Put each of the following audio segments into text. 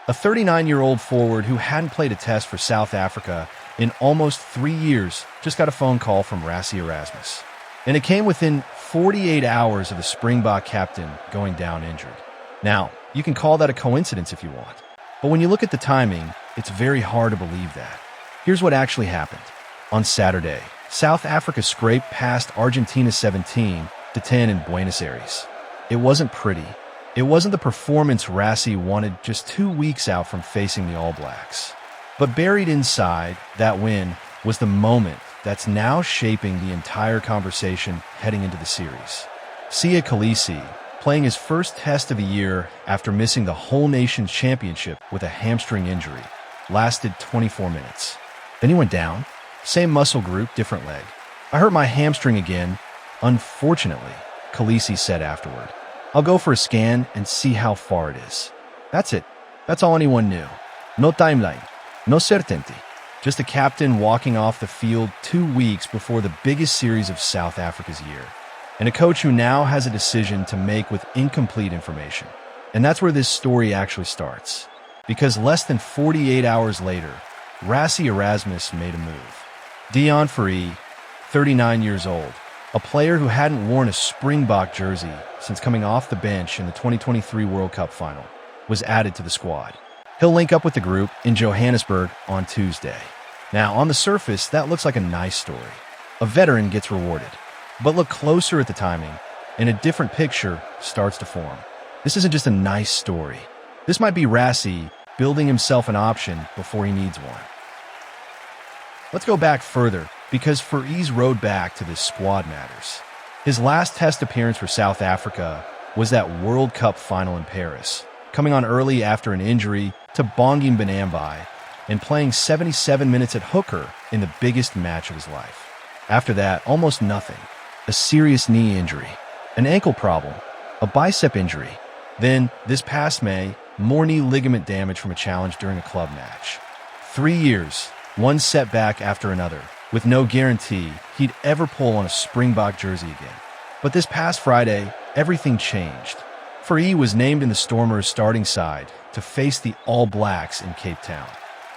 A 39-year-old forward who hadn't played a test for South Africa in almost 3 years just got a phone call from Rassie Erasmus. And it came within 48 hours of the Springbok captain going down injured. Now, you can call that a coincidence if you want. But when you look at the timing, it's very hard to believe that. Here's what actually happened. On Saturday, South Africa scraped past Argentina 17-10 in Buenos Aires. It wasn't pretty. It wasn't the performance Rassie wanted just 2 weeks out from facing the All Blacks. But buried inside that win was the moment that's now shaping the entire conversation heading into the series. Siya Kolisi, playing his first test of the year after missing the whole nation's championship with a hamstring injury, lasted 24 minutes. Then he went down. Same muscle group, different leg. "I hurt my hamstring again, unfortunately," Kolisi said afterward. "I'll go for a scan and see how far it is." That's it. That's all anyone knew. No timeline. No certainty. Just a captain walking off the field 2 weeks before the biggest series of South Africa's year. And a coach who now has a decision to make with incomplete information. And that's where this story actually starts. Because less than 48 hours later, Rassie Erasmus made a move. Deon Fourie, 39 years old, a player who hadn't worn a Springbok jersey since coming off the bench in the 2023 World Cup final, was added to the squad. He'll link up with the group in Johannesburg on Tuesday. Now, on the surface, that looks like a nice story. A veteran gets rewarded. But look closer at the timing, and a different picture starts to form. This isn't just a nice story. This might be Rassie building himself an option before he needs one. Let's go back further, because Fourie's road back to this squad matters. His last test appearance for South Africa was that World Cup final in Paris, coming on early after an injury to Bongi Mbonambi and playing 77 minutes at hooker in the biggest match of his life. After that, almost nothing. A serious knee injury, an ankle problem, a bicep injury. Then, this past May, more knee ligament damage from a challenge during a club match. 3 years, one setback after another, with no guarantee he'd ever pull on a Springbok jersey again. But this past Friday, everything changed. Fourie was named in the Stormers' starting side to face the All Blacks in Cape Town.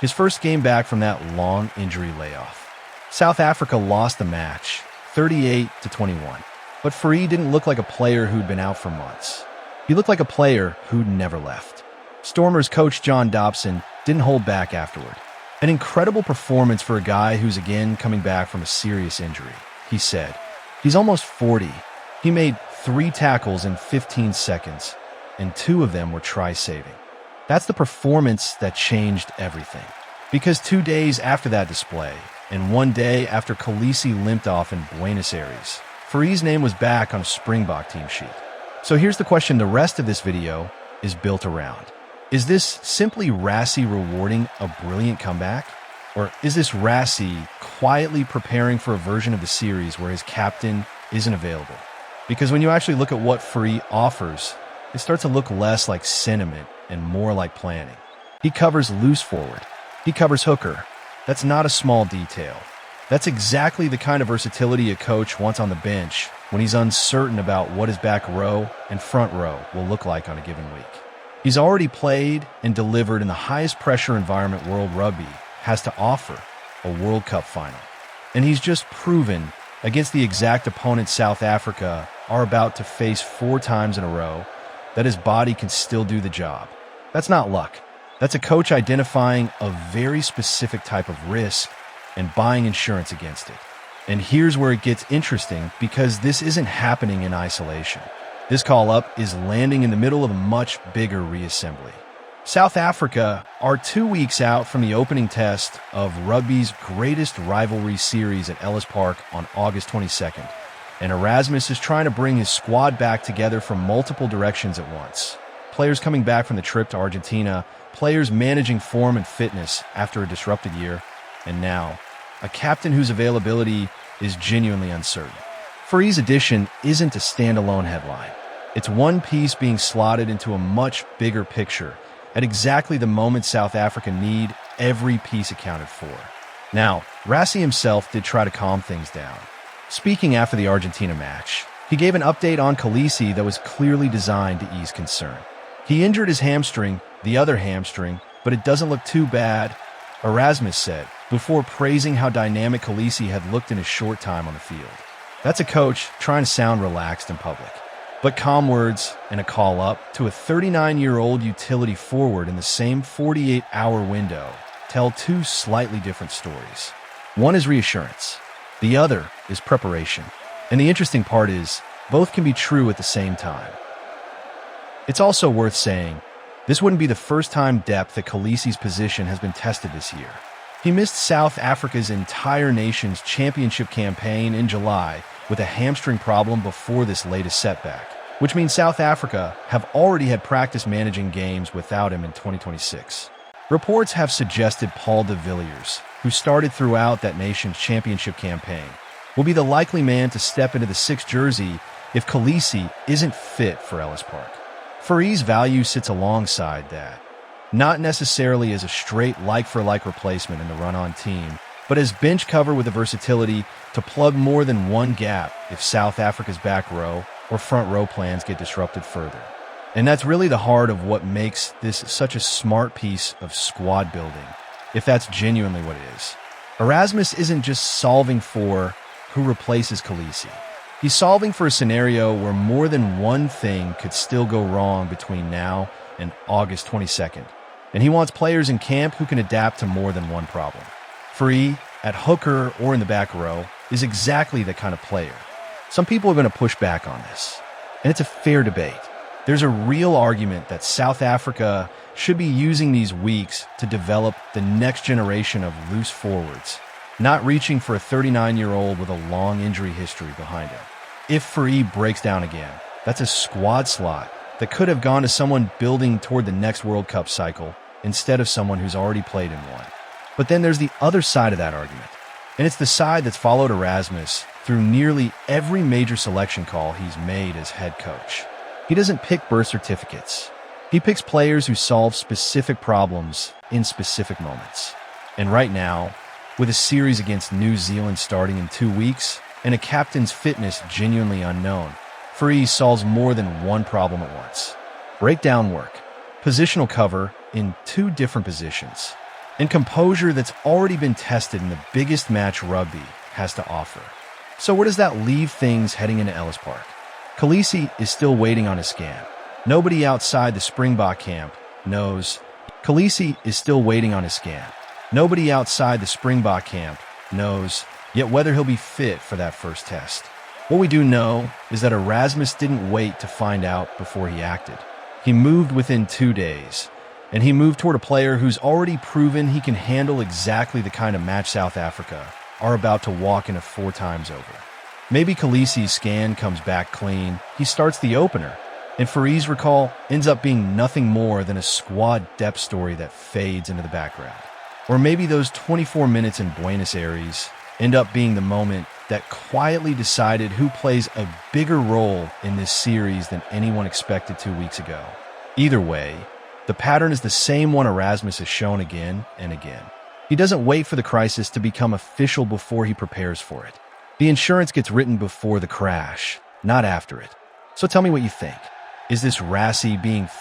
His first game back from that long injury layoff. South Africa lost the match, 38-21. But Fourie didn't look like a player who'd been out for months. He looked like a player who'd never left. Stormers coach John Dobson didn't hold back afterward. An incredible performance for a guy who's again coming back from a serious injury, he said. He's almost 40. He made 3 tackles in 15 seconds, and 2 of them were try-saving. That's the performance that changed everything. Because 2 days after that display, and 1 day after Kolisi limped off in Buenos Aires, Fourie's name was back on a Springbok team sheet. So here's the question the rest of this video is built around. Is this simply Rassie rewarding a brilliant comeback? Or is this Rassie quietly preparing for a version of the series where his captain isn't available? Because when you actually look at what Fourie offers, it starts to look less like sentiment and more like planning. He covers loose forward. He covers hooker. That's not a small detail. That's exactly the kind of versatility a coach wants on the bench when he's uncertain about what his back row and front row will look like on a given week. He's already played and delivered in the highest pressure environment World Rugby has to offer, a World Cup final. And he's just proven against the exact opponent South Africa are about to face 4 times in a row that his body can still do the job. That's not luck. That's a coach identifying a very specific type of risk and buying insurance against it. And here's where it gets interesting, because this isn't happening in isolation. This call-up is landing in the middle of a much bigger reassembly. South Africa are 2 weeks out from the opening test of rugby's greatest rivalry series at Ellis Park on August 22nd, and Erasmus is trying to bring his squad back together from multiple directions at once. Players coming back from the trip to Argentina, players managing form and fitness after a disrupted year, and now, a captain whose availability is genuinely uncertain. Fourie's addition isn't a standalone headline. It's one piece being slotted into a much bigger picture at exactly the moment South Africa need every piece accounted for. Now, Rassie himself did try to calm things down. Speaking after the Argentina match, he gave an update on Kolisi that was clearly designed to ease concern. He injured his hamstring, the other hamstring, but it doesn't look too bad, Erasmus said, before praising how dynamic Kolisi had looked in his short time on the field. That's a coach trying to sound relaxed in public. But calm words and a call-up to a 39-year-old utility forward in the same 48-hour window tell two slightly different stories. One is reassurance. The other is preparation. And the interesting part is, both can be true at the same time. It's also worth saying, this wouldn't be the first time depth at Kolisi's position has been tested this year. He missed South Africa's entire nation's championship campaign in July with a hamstring problem before this latest setback, which means South Africa have already had practice managing games without him in 2026. Reports have suggested Paul de Villiers, who started throughout that nation's championship campaign, will be the likely man to step into the 6th jersey if Kolisi isn't fit for Ellis Park. Fourie's value sits alongside that, not necessarily as a straight like-for-like replacement in the run-on team, but as bench cover with the versatility to plug more than one gap if South Africa's back row or front row plans get disrupted further. And that's really the heart of what makes this such a smart piece of squad building, if that's genuinely what it is. Erasmus isn't just solving for who replaces Kolisi. He's solving for a scenario where more than one thing could still go wrong between now and August 22nd. And he wants players in camp who can adapt to more than one problem. Fourie, at hooker or in the back row, is exactly the kind of player. Some people are going to push back on this, and it's a fair debate. There's a real argument that South Africa should be using these weeks to develop the next generation of loose forwards, not reaching for a 39-year-old with a long injury history behind him. If Fourie breaks down again, that's a squad slot that could have gone to someone building toward the next World Cup cycle instead of someone who's already played in one. But then there's the other side of that argument, and it's the side that's followed Erasmus through nearly every major selection call he's made as head coach. He doesn't pick birth certificates. He picks players who solve specific problems in specific moments. And right now, with a series against New Zealand starting in 2 weeks and a captain's fitness genuinely unknown, Fourie solves more than one problem at once. Breakdown work, positional cover in 2 different positions, and composure that's already been tested in the biggest match rugby has to offer. So where does that leave things heading into Ellis Park? Kolisi is still waiting on his scan. Nobody outside the Springbok camp knows. Kolisi is still waiting on his scan. Nobody outside the Springbok camp knows yet whether he'll be fit for that first test. What we do know is that Erasmus didn't wait to find out before he acted. He moved within 2 days, and he moved toward a player who's already proven he can handle exactly the kind of match South Africa are about to walk into 4 times over. Maybe Kolisi's scan comes back clean, he starts the opener, and Fourie's recall ends up being nothing more than a squad depth story that fades into the background. Or maybe those 24 minutes in Buenos Aires end up being the moment that quietly decided who plays a bigger role in this series than anyone expected 2 weeks ago. Either way, the pattern is the same one Erasmus has shown again and again. He doesn't wait for the crisis to become official before he prepares for it. The insurance gets written before the crash, not after it. So tell me what you think. Is this Rassie being